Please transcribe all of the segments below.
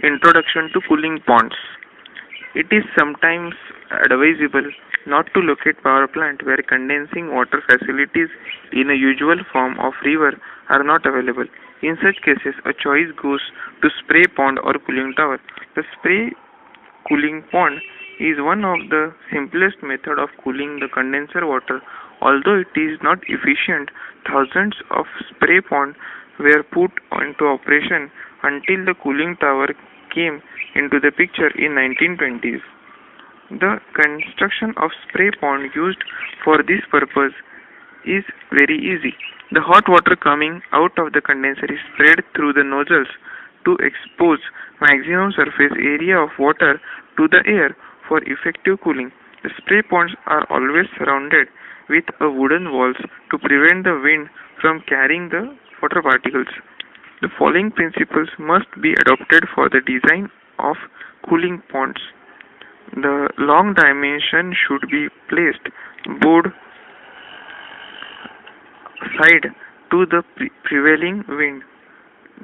Introduction to cooling ponds. It is sometimes advisable not to locate power plant where condensing water facilities in a usual form of river are not available. In such cases, a choice goes to spray pond or cooling tower. The spray cooling pond is one of the simplest method of cooling the condenser water. Although it is not efficient, thousands of spray ponds were put into operation until the cooling tower came into the picture in 1920s. The construction of spray pond used for this purpose is very easy. The hot water coming out of the condenser is sprayed through the nozzles to expose maximum surface area of water to the air for effective cooling. The spray ponds are always surrounded with a wooden walls to prevent the wind from carrying the water particles. The following principles must be adopted for the design of cooling ponds. The long dimension should be placed board side to the prevailing wind.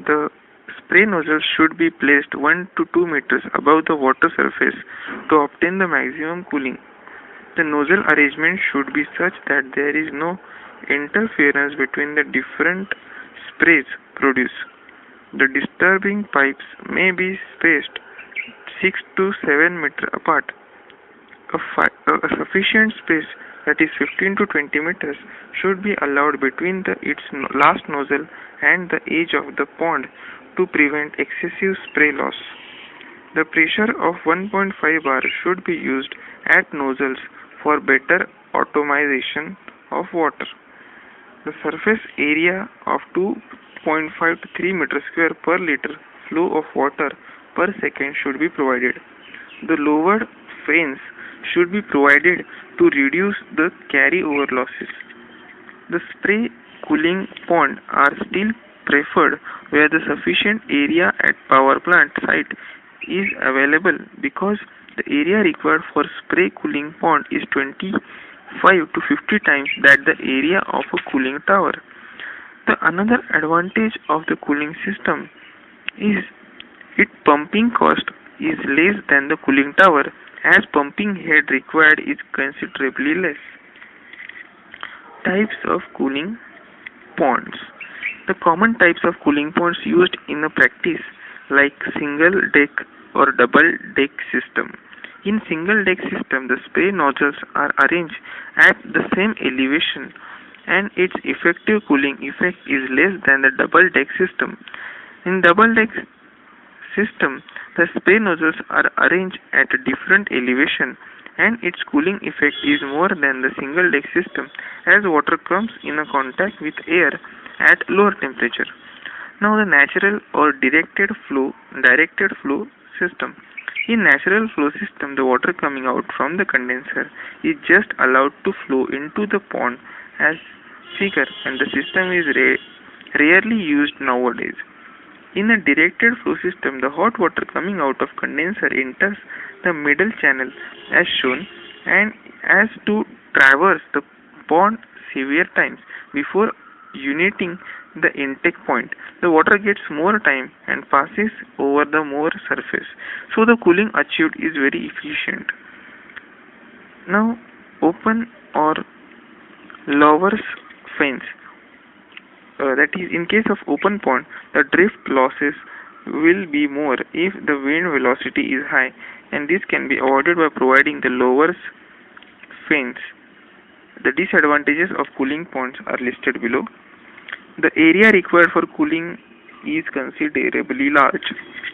The spray nozzle should be placed 1 to 2 meters above the water surface to obtain the maximum cooling. The nozzle arrangement should be such that there is no interference between the different sprays produced. The disturbing pipes may be spaced 6 to 7 meters apart. A sufficient space, that is 15 to 20 meters, should be allowed between its last nozzle and the edge of the pond to prevent excessive spray loss. The pressure of 1.5 bar should be used at nozzles for better automation of water. The surface area of 2.5 to 3 meters square per liter flow of water per second should be provided. The lowered fans should be provided to reduce the carryover losses. The spray cooling pond are still preferred where the sufficient area at power plant site is available because the area required for spray cooling pond is 25 to 50 times that the area of a cooling tower. The another advantage of the cooling system is its pumping cost is less than the cooling tower as pumping head required is considerably less. Types of cooling ponds. The common types of cooling ponds used in a practice like single deck or double deck system. In single deck system, the spray nozzles are arranged at the same elevation and its effective cooling effect is less than the double deck system. In double deck system, the spray nozzles are arranged at a different elevation and its cooling effect is more than the single deck system as water comes in a contact with air at lower temperature. Now the natural or directed flow system. In natural flow system, the water coming out from the condenser is just allowed to flow into the pond as figure and the system is rarely used nowadays. In a directed flow system, the hot water coming out of condenser enters the middle channel as shown and has to traverse the pond several times before uniting the intake point. The water gets more time and passes over the more surface, so the cooling achieved is very efficient. Now, open or lowers fans. That is, in case of open pond, the drift losses will be more if the wind velocity is high, and this can be avoided by providing the lower fans. The disadvantages of cooling ponds are listed below. The area required for cooling is considerably large.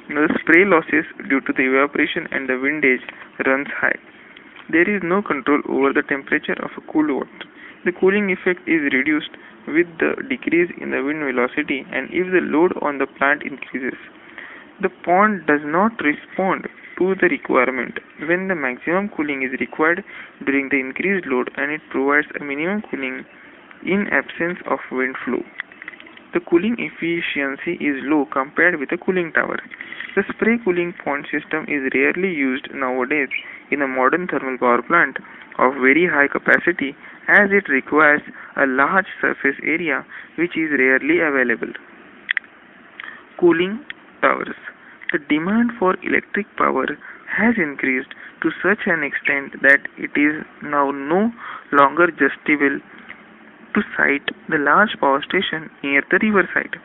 The spray losses due to the evaporation and the windage runs high. There is no control over the temperature of a cool water. The cooling effect is reduced with the decrease in the wind velocity and if the load on the plant increases. The pond does not respond to the requirement when the maximum cooling is required during the increased load and it provides a minimum cooling in absence of wind flow. The cooling efficiency is low compared with a cooling tower. The spray cooling pond system is rarely used nowadays in a modern thermal power plant of very high capacity as it requires a large surface area which is rarely available. Cooling towers. The demand for electric power has increased to such an extent that it is now no longer justifiable to site the large power station near the riverside.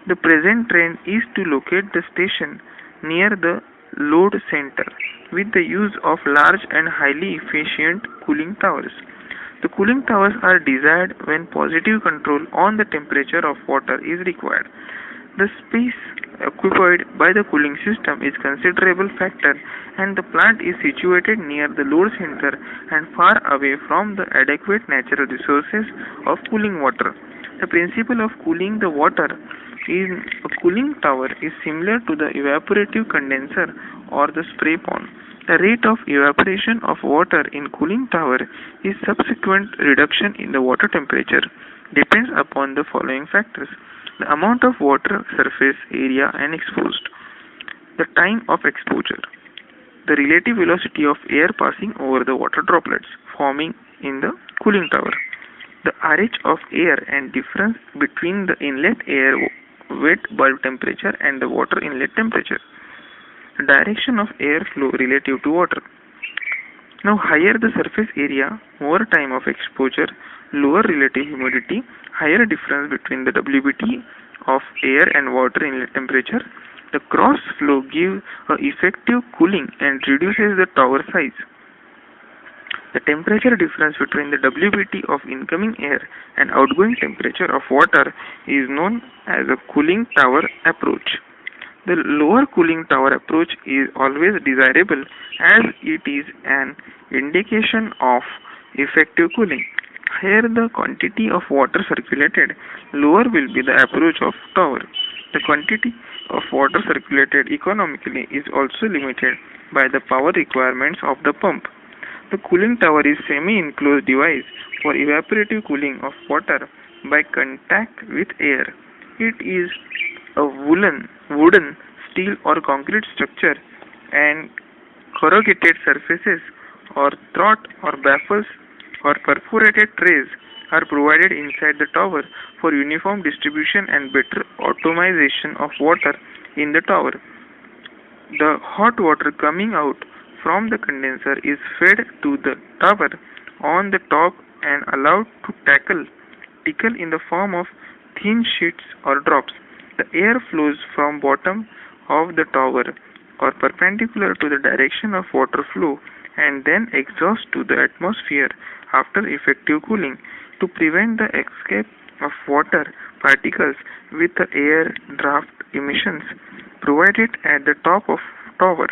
The present trend is to locate the station near the load center with the use of large and highly efficient cooling towers. The cooling towers are desired when positive control on the temperature of water is required. The space occupied by the cooling system is considerable factor, and the plant is situated near the load center and far away from the adequate natural resources of cooling water. The principle of cooling the water in a cooling tower is similar to the evaporative condenser or the spray pond. The rate of evaporation of water in cooling tower is subsequent reduction in the water temperature depends upon the following factors: the amount of water surface area and exposed, the time of exposure, the relative velocity of air passing over the water droplets forming in the cooling tower, the RH of air and difference between the inlet air wet bulb temperature and the water inlet temperature, the direction of air flow relative to water. Now, higher the surface area, more time of exposure, lower relative humidity, higher difference between the WBT of air and water inlet temperature. The cross flow gives a effective cooling and reduces the tower size. The temperature difference between the WBT of incoming air and outgoing temperature of water is known as a cooling tower approach. The lower cooling tower approach is always desirable as it is an indication of effective cooling. Higher the quantity of water circulated, lower will be the approach of tower. The quantity of water circulated economically is also limited by the power requirements of the pump. The cooling tower is semi-enclosed device for evaporative cooling of water by contact with air. It is a wooden, steel or concrete structure, and corrugated surfaces or throat or baffles or perforated trays are provided inside the tower for uniform distribution and better automation of water in the tower. The hot water coming out from the condenser is fed to the tower on the top and allowed to trickle in the form of thin sheets or drops. The air flows from bottom of the tower or perpendicular to the direction of water flow and then exhausts to the atmosphere after effective cooling to prevent the escape of water particles with the air draft emissions provided at the top of tower.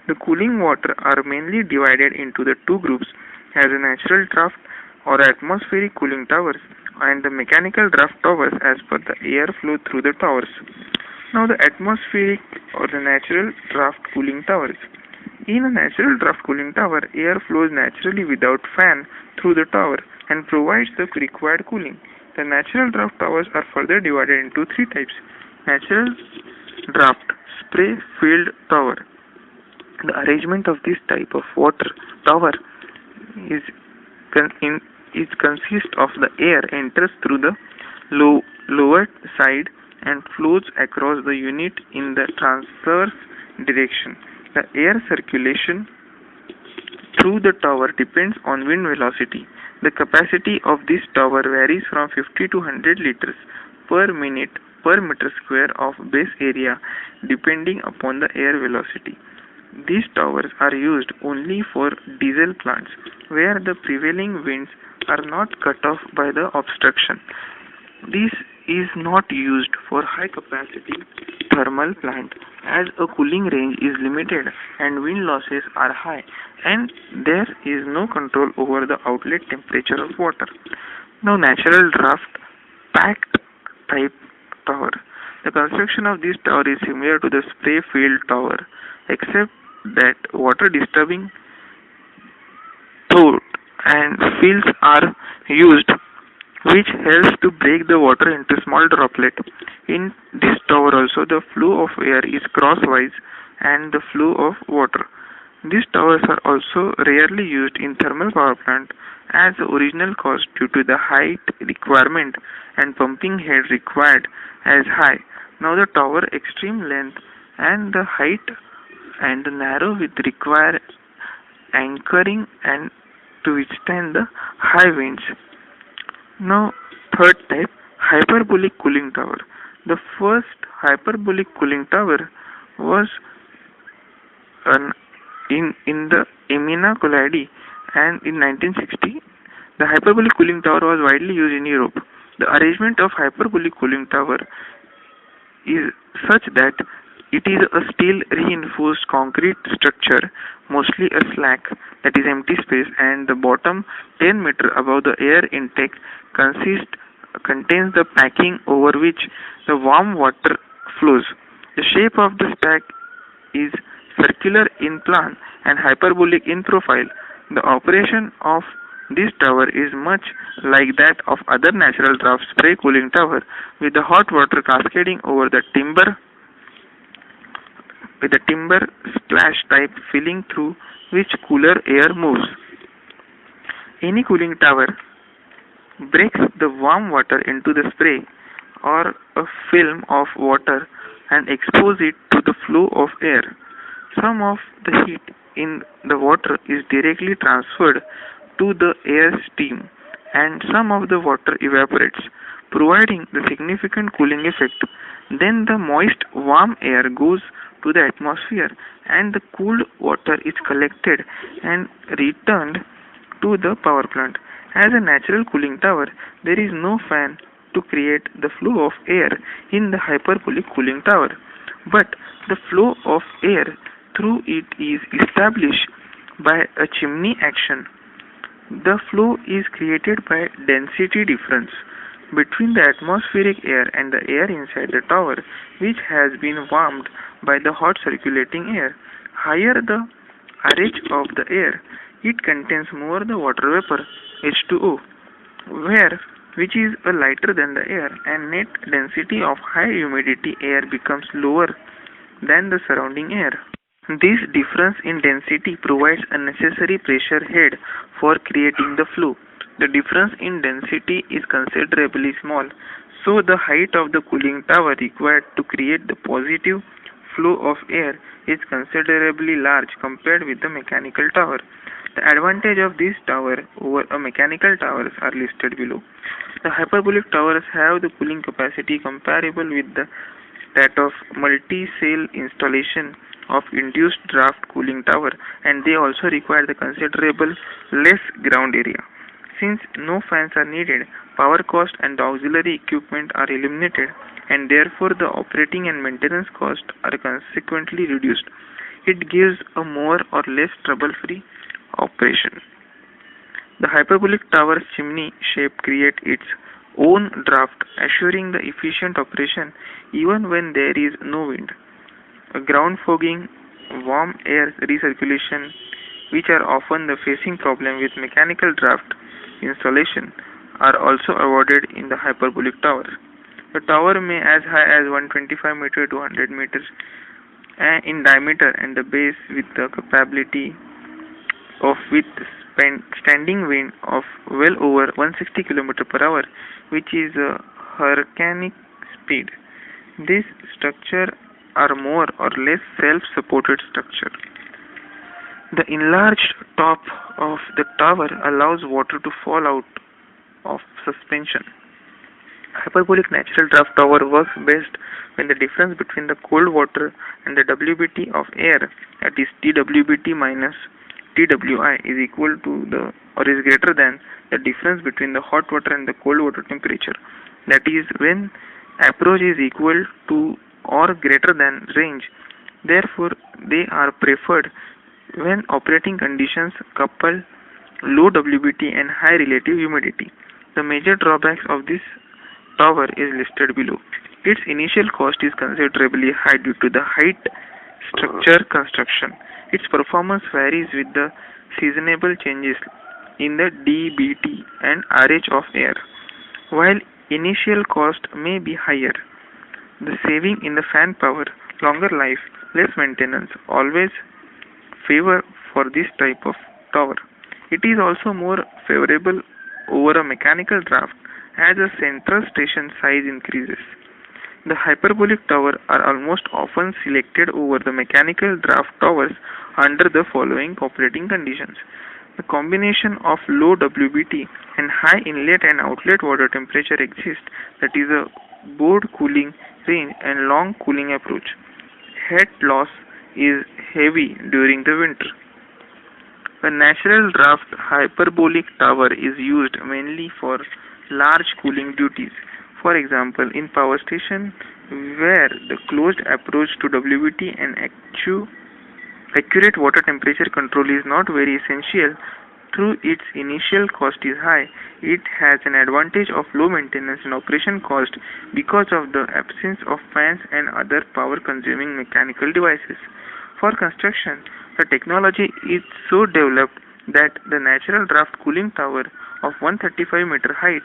The cooling water are mainly divided into the two groups as a natural draft or atmospheric cooling towers and the mechanical draft towers as per the air flow through the towers. Now the atmospheric or the natural draft cooling towers. In a natural draft cooling tower, air flows naturally without fan through the tower and provides the required cooling. The natural draft towers are further divided into three types: natural draft, spray filled tower. The arrangement of this type of water tower is consists of the air enters through the lower side and flows across the unit in the transverse direction. The air circulation through the tower depends on wind velocity. The capacity of this tower varies from 50 to 100 liters per minute per meter square of base area depending upon the air velocity. These towers are used only for diesel plants where the prevailing winds are not cut off by the obstruction. This is not used for high capacity thermal plant as a cooling range is limited and wind losses are high and there is no control over the outlet temperature of water. Now natural draft packed type tower. The construction of this tower is similar to the spray field tower except that water disturbing throat and fields are used which helps to break the water into small droplets. In this tower also the flow of air is crosswise and the flow of water. These towers are also rarely used in thermal power plant as the original cost due to the height requirement and pumping head required as high. Now the tower extreme length and the height and the narrow width require anchoring and to withstand the high winds. Now, third type, hyperbolic cooling tower. The first hyperbolic cooling tower was an in the Emina Coladi, and in 1960, the hyperbolic cooling tower was widely used in Europe. The arrangement of hyperbolic cooling tower is such that it is a steel reinforced concrete structure, mostly a slack that is empty space, and the bottom 10 meter above the air intake contains the packing over which the warm water flows. The shape of the stack is circular in plan and hyperbolic in profile. The operation of this tower is much like that of other natural draft spray cooling tower, with the hot water cascading over the timber with a timber splash type filling through which cooler air moves. Any cooling tower breaks the warm water into the spray or a film of water and exposes it to the flow of air. Some of the heat in the water is directly transferred to the air stream, and some of the water evaporates, providing the significant cooling effect. Then the moist warm air goes to the atmosphere and the cooled water is collected and returned to the power plant. As a natural cooling tower, there is no fan to create the flow of air in the hyperbolic cooling tower, but the flow of air through it is established by a chimney action. The flow is created by density difference between the atmospheric air and the air inside the tower, which has been warmed by the hot circulating air. Higher the RH of the air, it contains more the water vapor H2O, which is lighter than the air, and net density of high humidity air becomes lower than the surrounding air. This difference in density provides a necessary pressure head for creating the flow. The difference in density is considerably small, so the height of the cooling tower required to create the positive flow of air is considerably large compared with the mechanical tower. The advantage of this tower over a mechanical towers are listed below. The hyperbolic towers have the cooling capacity comparable with that of multi-cell installation of induced draft cooling tower, and they also require the considerable less ground area. Since no fans are needed, power cost and the auxiliary equipment are eliminated, and therefore the operating and maintenance costs are consequently reduced. It gives a more or less trouble-free operation. The hyperbolic tower's chimney shape creates its own draft, assuring the efficient operation even when there is no wind. Ground fogging, warm air recirculation, which are often the facing problem with mechanical draft installation, are also avoided in the hyperbolic tower. The tower may as high as 125 meters to 100 meters in diameter, and the base with the capability of standing wind of well over 160 km per hour, which is a hurricane speed. This structure are more or less self-supported structure. The enlarged top of the tower allows water to fall out of suspension. Hyperbolic natural draft tower works best when the difference between the cold water and the WBT of air, that is TWBT minus TWI, is equal to the or is greater than the difference between the hot water and the cold water temperature. That is when approach is equal to or greater than range. Therefore, they are preferred when operating conditions couple low WBT and high relative humidity. The major drawbacks of this tower is listed below. Its initial cost is considerably high due to the height structure construction. Its performance varies with the seasonable changes in the DBT and RH of air. While initial cost may be higher, the saving in the fan power, longer life, less maintenance always favor for this type of tower. It is also more favorable over a mechanical draft as the central station size increases. The hyperbolic towers are almost often selected over the mechanical draft towers under the following operating conditions. The combination of low WBT and high inlet and outlet water temperature exists, that is a board cooling range and long cooling approach. Heat loss is heavy during the winter. A natural draft hyperbolic tower is used mainly for large cooling duties. For example, in power station where the closed approach to WBT and accurate water temperature control is not very essential, through its initial cost is high, it has an advantage of low maintenance and operation cost because of the absence of fans and other power consuming mechanical devices. For construction, the technology is so developed that the natural draft cooling tower of 135-meter height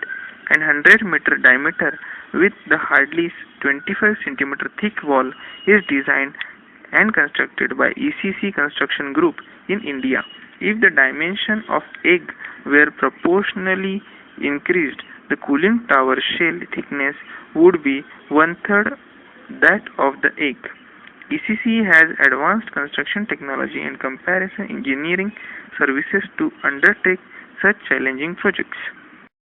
and 100-meter diameter with the hardly 25 centimeter thick wall is designed and constructed by ECC Construction Group in India. If the dimension of egg were proportionally increased, the cooling tower shell thickness would be one-third that of the egg. ECC has advanced construction technology and comparison engineering services to undertake such challenging projects.